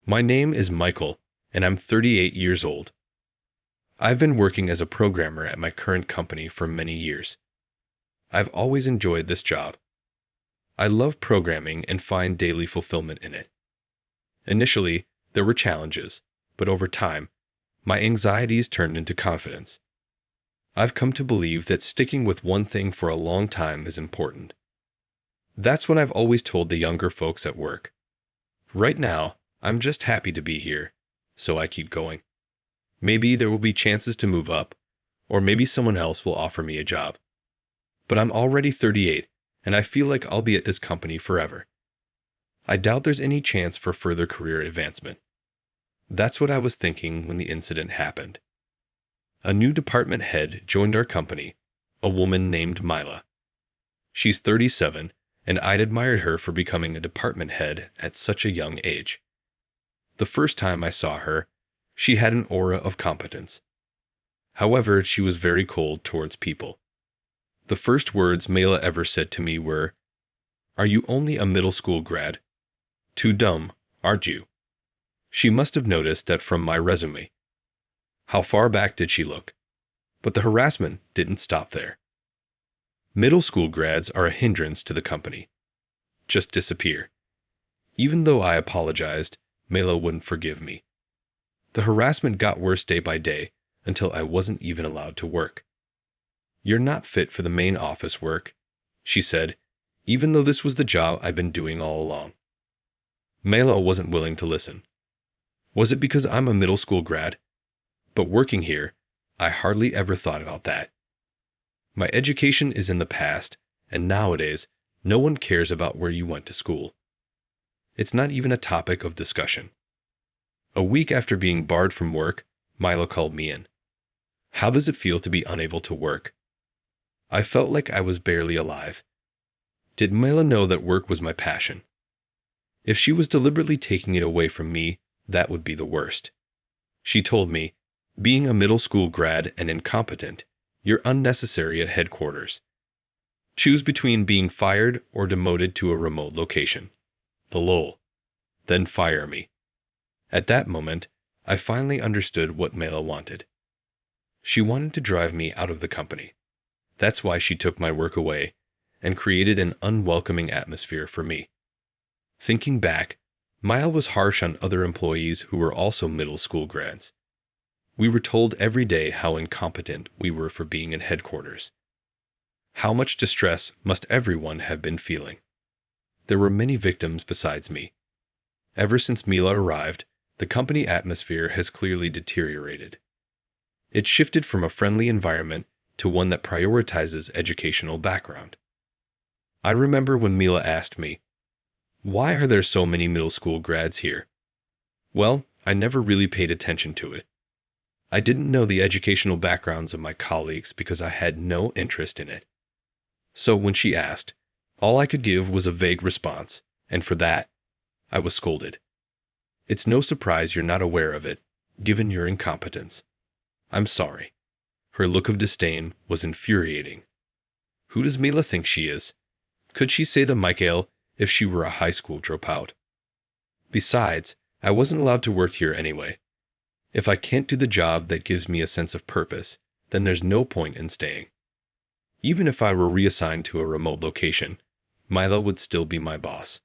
My name is Michael, and I'm 38 years old. I've been working as a programmer at my current company for many years. I've always enjoyed this job. I love programming and find daily fulfillment in it. Initially, there were challenges, but over time, my anxieties turned into confidence. I've come to believe that sticking with one thing for a long time is important. That's what I've always told the younger folks at work. Right now, I'm just happy to be here, so I keep going. Maybe there will be chances to move up, or maybe someone else will offer me a job. But I'm already 38, and I feel like I'll be at this company forever. I doubt there's any chance for further career advancement. That's what I was thinking when the incident happened. A new department head joined our company, a woman named Mila. She's 37, and I'd admired her for becoming a department head at such a young age. The first time I saw her, she had an aura of competence. However, she was very cold towards people. The first words Mila ever said to me were, "Are you only a middle school grad? Too dumb, aren't you?" She must have noticed that from my resume. How far back did she look? But the harassment didn't stop there. Middle school grads are a hindrance to the company. Just disappear. Even though I apologized, Mila wouldn't forgive me. The harassment got worse day by day until I wasn't even allowed to work. "You're not fit for the main office work," she said, even though this was the job I'd been doing all along. Mila wasn't willing to listen. Was it because I'm a middle school grad? But working here, I hardly ever thought about that. My education is in the past, and nowadays, no one cares about where you went to school. It's not even a topic of discussion. A week after being barred from work, Mila called me in. How does it feel to be unable to work? I felt like I was barely alive. Did Mila know that work was my passion? If she was deliberately taking it away from me, that would be the worst. She told me, "Being a middle school grad and incompetent, you're unnecessary at headquarters. Choose between being fired or demoted to a remote location. The lol. Then fire me." At that moment, I finally understood what Mela wanted. She wanted to drive me out of the company. That's why she took my work away and created an unwelcoming atmosphere for me. Thinking back, Mile was harsh on other employees who were also middle school grads. We were told every day how incompetent we were for being in headquarters. How much distress must everyone have been feeling? There were many victims besides me. Ever since Mila arrived, the company atmosphere has clearly deteriorated. It shifted from a friendly environment to one that prioritizes educational background. I remember when Mila asked me, "Why are there so many middle school grads here?" Well, I never really paid attention to it. I didn't know the educational backgrounds of my colleagues because I had no interest in it. So when she asked, all I could give was a vague response, and for that, I was scolded. It's no surprise you're not aware of it, given your incompetence. I'm sorry. Her look of disdain was infuriating. Who does Mila think she is? Could she say the Michael if she were a high school dropout? Besides, I wasn't allowed to work here anyway. If I can't do the job that gives me a sense of purpose, then there's no point in staying. Even if I were reassigned to a remote location, Mila would still be my boss.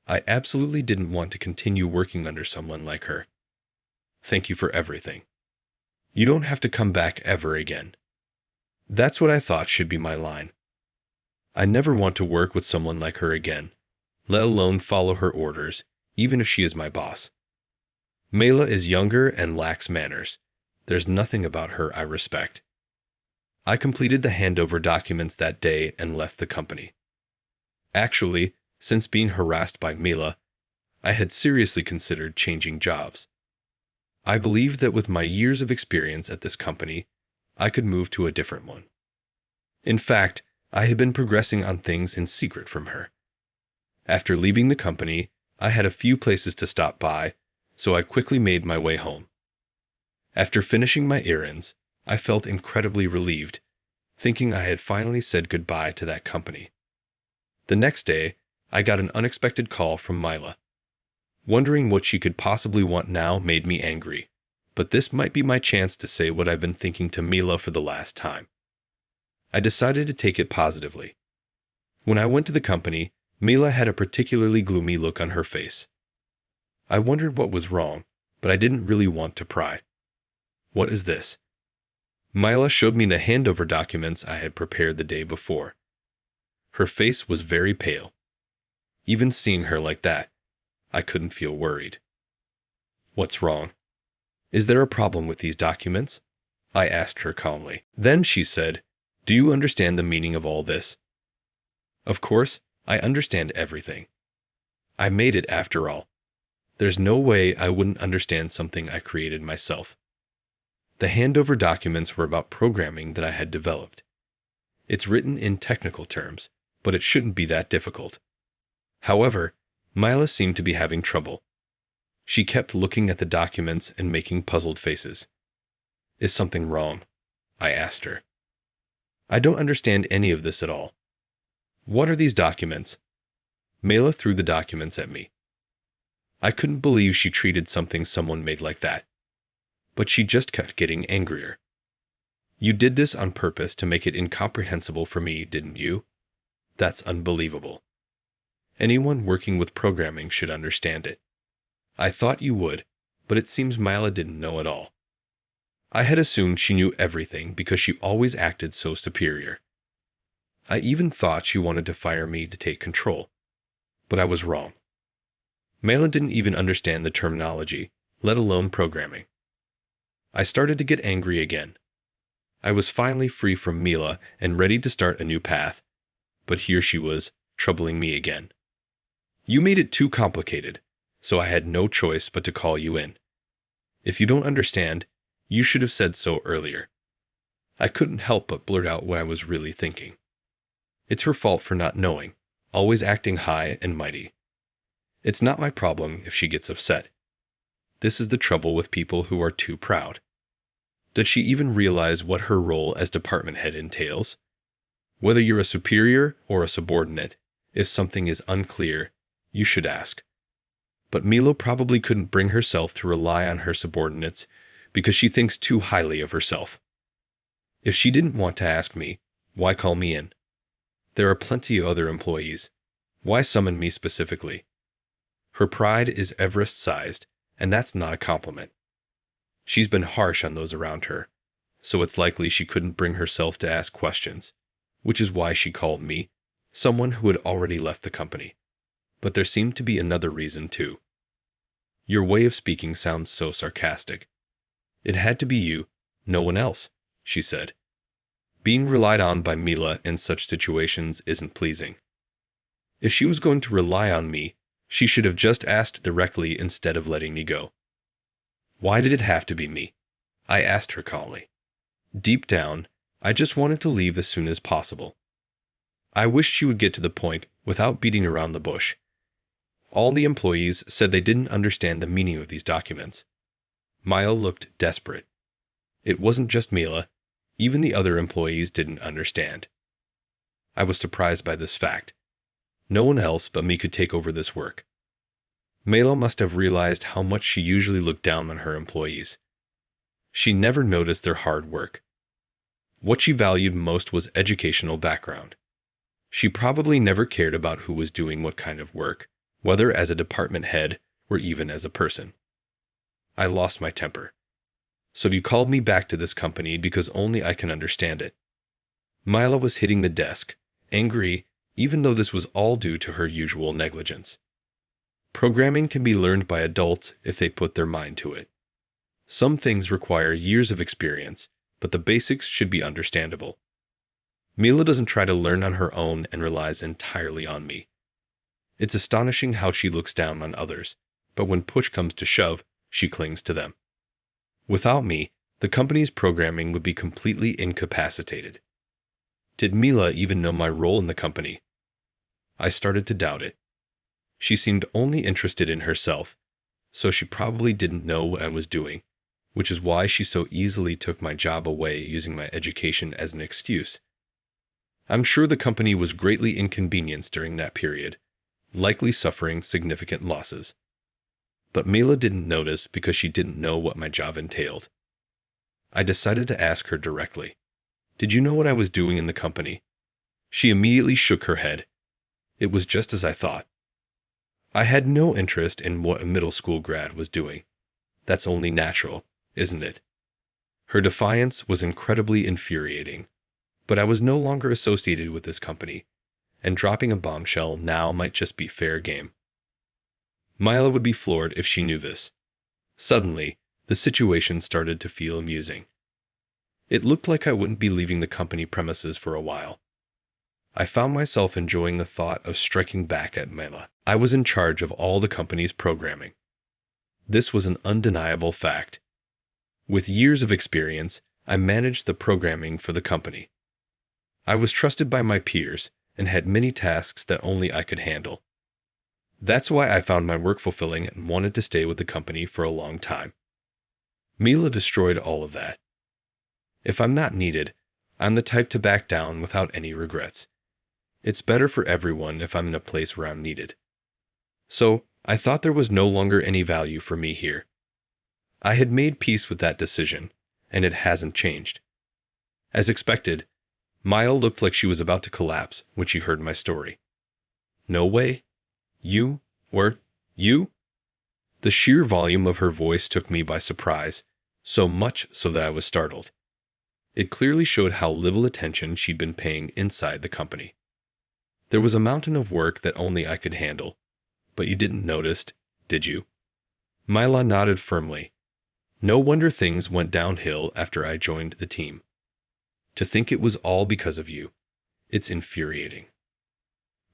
I absolutely didn't want to continue working under someone like her. Thank you for everything. You don't have to come back ever again. That's what I thought should be my line. I never want to work with someone like her again, let alone follow her orders, even if she is my boss. Mela is younger and lacks manners. There's nothing about her I respect. I completed the handover documents that day and left the company. Actually, since being harassed by Mila, I had seriously considered changing jobs. I believed that with my years of experience at this company, I could move to a different one. In fact, I had been progressing on things in secret from her. After leaving the company, I had a few places to stop by, so I quickly made my way home. After finishing my errands, I felt incredibly relieved, thinking I had finally said goodbye to that company. The next day, I got an unexpected call from Mila. Wondering what she could possibly want now made me angry, but this might be my chance to say what I've been thinking to Mila for the last time. I decided to take it positively. When I went to the company, Mila had a particularly gloomy look on her face. I wondered what was wrong, but I didn't really want to pry. "What is this?" Mila showed me the handover documents I had prepared the day before. Her face was very pale. Even seeing her like that, I couldn't feel worried. "What's wrong? Is there a problem with these documents?" I asked her calmly. Then she said, "Do you understand the meaning of all this?" Of course, I understand everything. I made it after all. There's no way I wouldn't understand something I created myself. The handover documents were about programming that I had developed. It's written in technical terms, but it shouldn't be that difficult. However, Mila seemed to be having trouble. She kept looking at the documents and making puzzled faces. "Is something wrong?" I asked her. "I don't understand any of this at all." "What are these documents?" Mila threw the documents at me. I couldn't believe she treated something someone made like that. But she just kept getting angrier. "You did this on purpose to make it incomprehensible for me, didn't you? That's unbelievable. Anyone working with programming should understand it. I thought you would, but it seems Mila didn't know at all. I had assumed she knew everything because she always acted so superior. I even thought she wanted to fire me to take control. But I was wrong. Mila didn't even understand the terminology, let alone programming. I started to get angry again. I was finally free from Mila and ready to start a new path, but here she was, troubling me again. "You made it too complicated, so I had no choice but to call you in. If you don't understand, you should have said so earlier." I couldn't help but blurt out what I was really thinking. It's her fault for not knowing, always acting high and mighty. It's not my problem if she gets upset. This is the trouble with people who are too proud. Does she even realize what her role as department head entails? Whether you're a superior or a subordinate, if something is unclear, you should ask. But Mila probably couldn't bring herself to rely on her subordinates because she thinks too highly of herself. If she didn't want to ask me, why call me in? There are plenty of other employees. Why summon me specifically? Her pride is Everest-sized, and that's not a compliment. She's been harsh on those around her, so it's likely she couldn't bring herself to ask questions, which is why she called me, someone who had already left the company. But there seemed to be another reason too. "Your way of speaking sounds so sarcastic." "It had to be you, no one else," she said. Being relied on by Mila in such situations isn't pleasing. If she was going to rely on me, she should have just asked directly instead of letting me go. "Why did it have to be me?" I asked her calmly. Deep down, I just wanted to leave as soon as possible. I wished she would get to the point without beating around the bush. All the employees said they didn't understand the meaning of these documents. Mila looked desperate. It wasn't just Mila. Even the other employees didn't understand. I was surprised by this fact. No one else but me could take over this work. Mila must have realized how much she usually looked down on her employees. She never noticed their hard work. What she valued most was educational background. She probably never cared about who was doing what kind of work, whether as a department head or even as a person. I lost my temper. "So you called me back to this company because only I can understand it." Mila was hitting the desk, angry, even though this was all due to her usual negligence. Programming can be learned by adults if they put their mind to it. Some things require years of experience, but the basics should be understandable. Mila doesn't try to learn on her own and relies entirely on me. It's astonishing how she looks down on others, but when push comes to shove, she clings to them. Without me, the company's programming would be completely incapacitated. Did Mila even know my role in the company? I started to doubt it. She seemed only interested in herself, so she probably didn't know what I was doing, which is why she so easily took my job away using my education as an excuse. I'm sure the company was greatly inconvenienced during that period, likely suffering significant losses. But Mila didn't notice because she didn't know what my job entailed. I decided to ask her directly. Did you know what I was doing in the company? She immediately shook her head. It was just as I thought. I had no interest in what a middle school grad was doing. That's only natural, isn't it? Her defiance was incredibly infuriating, but I was no longer associated with this company, and dropping a bombshell now might just be fair game. Mila would be floored if she knew this. Suddenly, the situation started to feel amusing. It looked like I wouldn't be leaving the company premises for a while. I found myself enjoying the thought of striking back at Mila. I was in charge of all the company's programming. This was an undeniable fact. With years of experience, I managed the programming for the company. I was trusted by my peers and had many tasks that only I could handle. That's why I found my work fulfilling and wanted to stay with the company for a long time. Mila destroyed all of that. If I'm not needed, I'm the type to back down without any regrets. It's better for everyone if I'm in a place where I'm needed. So, I thought there was no longer any value for me here. I had made peace with that decision, and it hasn't changed. As expected, Maya looked like she was about to collapse when she heard my story. No way? You? You? The sheer volume of her voice took me by surprise, so much so that I was startled. It clearly showed how little attention she'd been paying inside the company. There was a mountain of work that only I could handle, but you didn't notice, did you? Mila nodded firmly. No wonder things went downhill after I joined the team. To think it was all because of you. It's infuriating.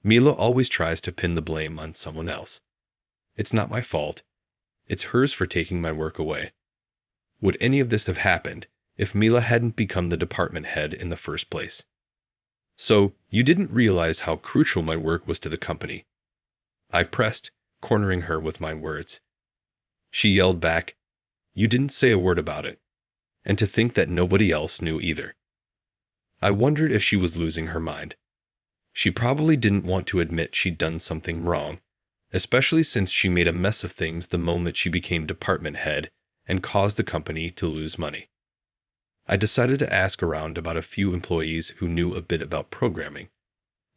Mila always tries to pin the blame on someone else. It's not my fault. It's hers for taking my work away. Would any of this have happened if Mila hadn't become the department head in the first place? So, you didn't realize how crucial my work was to the company. I pressed, cornering her with my words. She yelled back, "You didn't say a word about it." And to think that nobody else knew either. I wondered if she was losing her mind. She probably didn't want to admit she'd done something wrong, especially since she made a mess of things the moment she became department head and caused the company to lose money. I decided to ask around about a few employees who knew a bit about programming,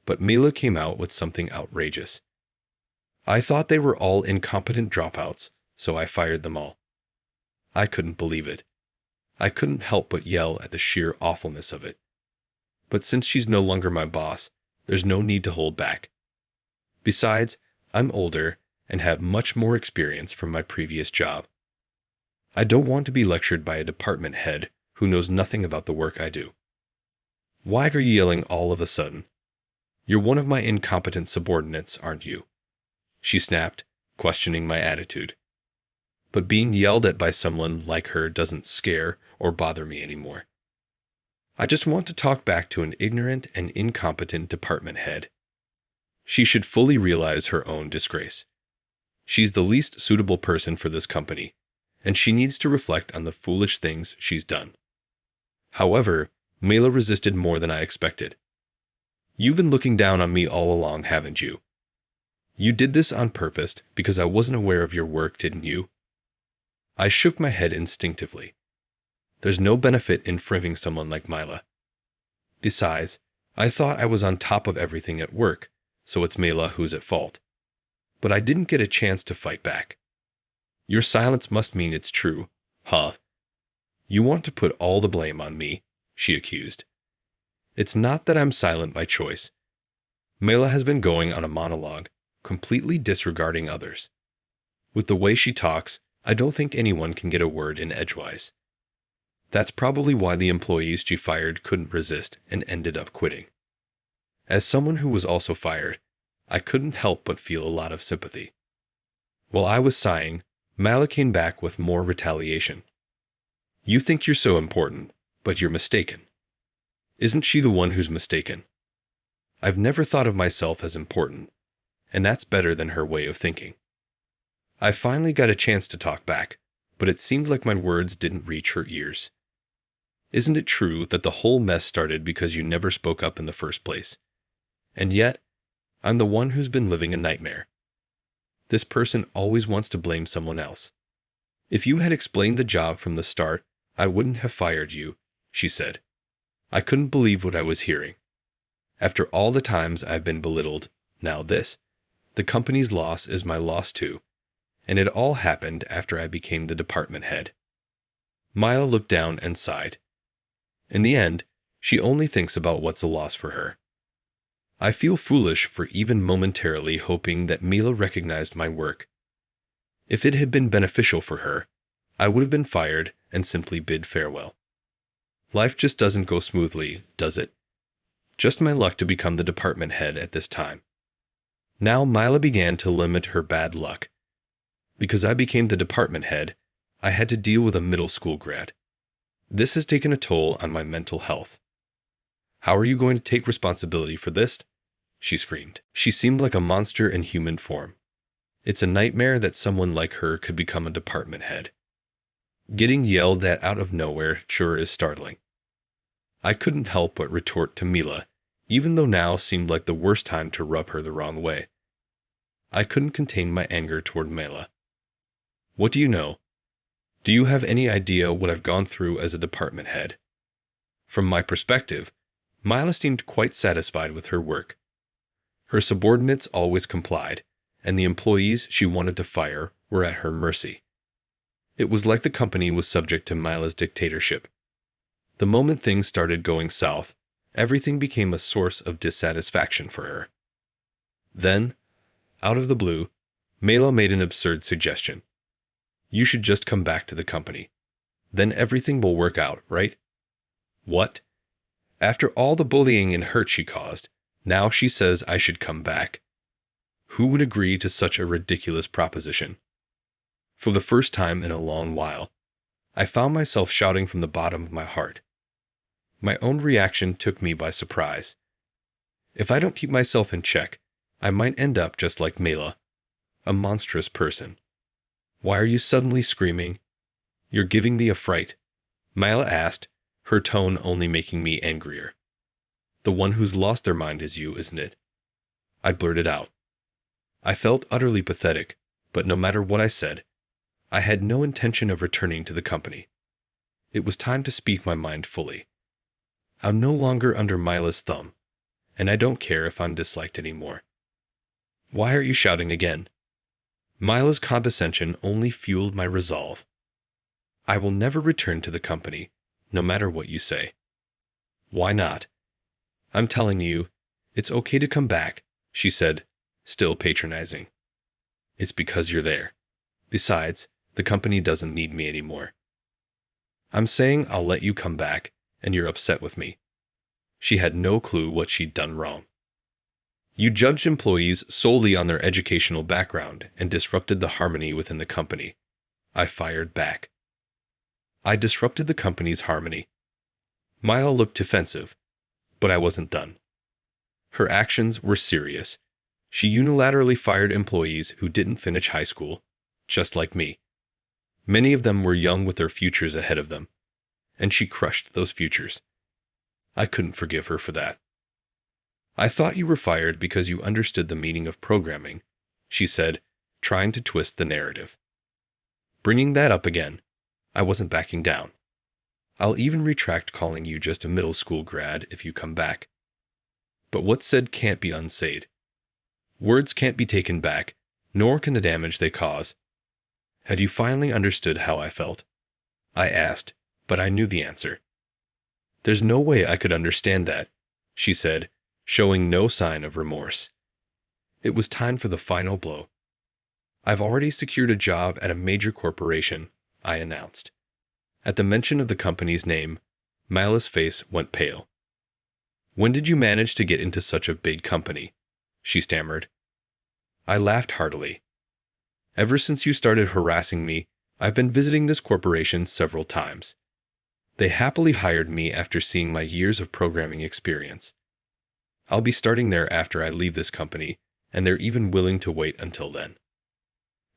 but Mila came out with something outrageous. I thought they were all incompetent dropouts, so I fired them all. I couldn't believe it. I couldn't help but yell at the sheer awfulness of it. But since she's no longer my boss, there's no need to hold back. Besides, I'm older and have much more experience from my previous job. I don't want to be lectured by a department head who knows nothing about the work I do. Why are you yelling all of a sudden? You're one of my incompetent subordinates, aren't you? She snapped, questioning my attitude. But being yelled at by someone like her doesn't scare or bother me anymore. I just want to talk back to an ignorant and incompetent department head. She should fully realize her own disgrace. She's the least suitable person for this company, and she needs to reflect on the foolish things she's done. However, Mila resisted more than I expected. You've been looking down on me all along, haven't you? You did this on purpose because I wasn't aware of your work, didn't you? I shook my head instinctively. There's no benefit in friending someone like Mila. Besides, I thought I was on top of everything at work, so it's Mila who's at fault. But I didn't get a chance to fight back. Your silence must mean it's true, huh? You want to put all the blame on me, she accused. It's not that I'm silent by choice. Mila has been going on a monologue, completely disregarding others. With the way she talks, I don't think anyone can get a word in edgewise. That's probably why the employees she fired couldn't resist and ended up quitting. As someone who was also fired, I couldn't help but feel a lot of sympathy. While I was sighing, Mala came back with more retaliation. You think you're so important, but you're mistaken. Isn't she the one who's mistaken? I've never thought of myself as important, and that's better than her way of thinking. I finally got a chance to talk back, but it seemed like my words didn't reach her ears. Isn't it true that the whole mess started because you never spoke up in the first place? And yet, I'm the one who's been living a nightmare. This person always wants to blame someone else. If you had explained the job from the start, I wouldn't have fired you, she said. I couldn't believe what I was hearing. After all the times I've been belittled, now this. The company's loss is my loss too. And it all happened after I became the department head. Mila looked down and sighed. In the end, she only thinks about what's a loss for her. I feel foolish for even momentarily hoping that Mila recognized my work. If it had been beneficial for her, I would have been fired and simply bid farewell. Life just doesn't go smoothly, does it? Just my luck to become the department head at this time. Now Mila began to limit her bad luck. Because I became the department head, I had to deal with a middle school grad. This has taken a toll on my mental health. How are you going to take responsibility for this? She screamed. She seemed like a monster in human form. It's a nightmare that someone like her could become a department head. Getting yelled at out of nowhere sure is startling. I couldn't help but retort to Mila, even though now seemed like the worst time to rub her the wrong way. I couldn't contain my anger toward Mila. What do you know? Do you have any idea what I've gone through as a department head? From my perspective, Mila seemed quite satisfied with her work. Her subordinates always complied, and the employees she wanted to fire were at her mercy. It was like the company was subject to Mila's dictatorship. The moment things started going south, everything became a source of dissatisfaction for her. Then, out of the blue, Mila made an absurd suggestion. You should just come back to the company. Then everything will work out, right? What? After all the bullying and hurt she caused, now she says I should come back. Who would agree to such a ridiculous proposition? For the first time in a long while, I found myself shouting from the bottom of my heart. My own reaction took me by surprise. If I don't keep myself in check, I might end up just like Mila, a monstrous person. Why are you suddenly screaming? You're giving me a fright, Mila asked, her tone only making me angrier. The one who's lost their mind is you, isn't it? I blurted out. I felt utterly pathetic, but no matter what I said, I had no intention of returning to the company. It was time to speak my mind fully. I'm no longer under Mila's thumb, and I don't care if I'm disliked anymore. Why are you shouting again? Mila's condescension only fueled my resolve. I will never return to the company, no matter what you say. Why not? I'm telling you, it's okay to come back, she said, still patronizing. It's because you're there. Besides, the company doesn't need me anymore. I'm saying I'll let you come back, and you're upset with me. She had no clue what she'd done wrong. You judged employees solely on their educational background and disrupted the harmony within the company. I fired back. I disrupted the company's harmony. Mila looked defensive, but I wasn't done. Her actions were serious. She unilaterally fired employees who didn't finish high school, just like me. Many of them were young with their futures ahead of them, and she crushed those futures. I couldn't forgive her for that. I thought you were fired because you understood the meaning of programming, she said, trying to twist the narrative. Bringing that up again, I wasn't backing down. I'll even retract calling you just a middle school grad if you come back. But what's said can't be unsaid. Words can't be taken back, nor can the damage they cause. Had you finally understood how I felt? I asked, but I knew the answer. There's no way I could understand that, she said, showing no sign of remorse. It was time for the final blow. I've already secured a job at a major corporation, I announced. At the mention of the company's name, Mila's face went pale. When did you manage to get into such a big company? She stammered. I laughed heartily. Ever since you started harassing me, I've been visiting this corporation several times. They happily hired me after seeing my years of programming experience. I'll be starting there after I leave this company, and they're even willing to wait until then.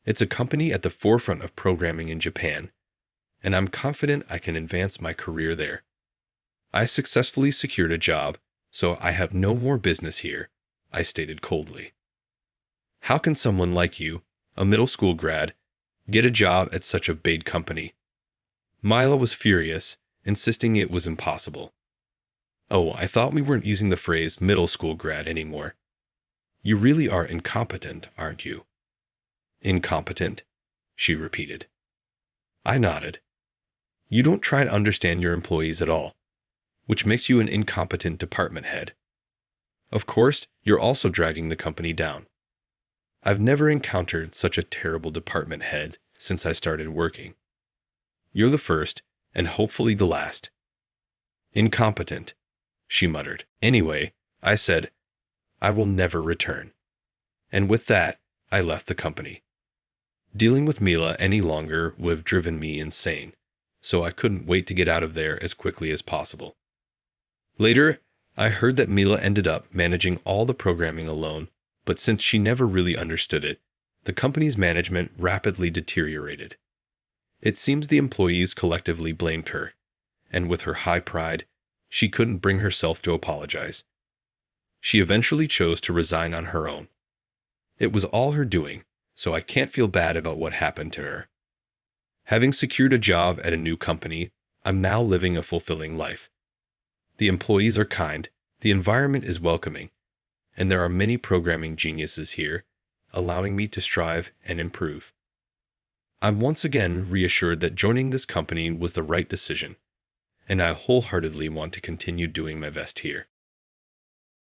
It's a company at the forefront of programming in Japan, and I'm confident I can advance my career there. I successfully secured a job, so I have no more business here, I stated coldly. How can someone like you, a middle school grad, get a job at such a big company? Mila was furious, insisting it was impossible. Oh, I thought we weren't using the phrase middle school grad anymore. You really are incompetent, aren't you? Incompetent, she repeated. I nodded. You don't try to understand your employees at all, which makes you an incompetent department head. Of course, you're also dragging the company down. I've never encountered such a terrible department head since I started working. You're the first, and hopefully the last. Incompetent, she muttered. Anyway, I said, I will never return. And with that, I left the company. Dealing with Mila any longer would have driven me insane, so I couldn't wait to get out of there as quickly as possible. Later, I heard that Mila ended up managing all the programming alone, but since she never really understood it, the company's management rapidly deteriorated. It seems the employees collectively blamed her, and with her high pride, she couldn't bring herself to apologize. She eventually chose to resign on her own. It was all her doing, so I can't feel bad about what happened to her. Having secured a job at a new company, I'm now living a fulfilling life. The employees are kind, the environment is welcoming, and there are many programming geniuses here, allowing me to strive and improve. I'm once again reassured that joining this company was the right decision, and I wholeheartedly want to continue doing my best here.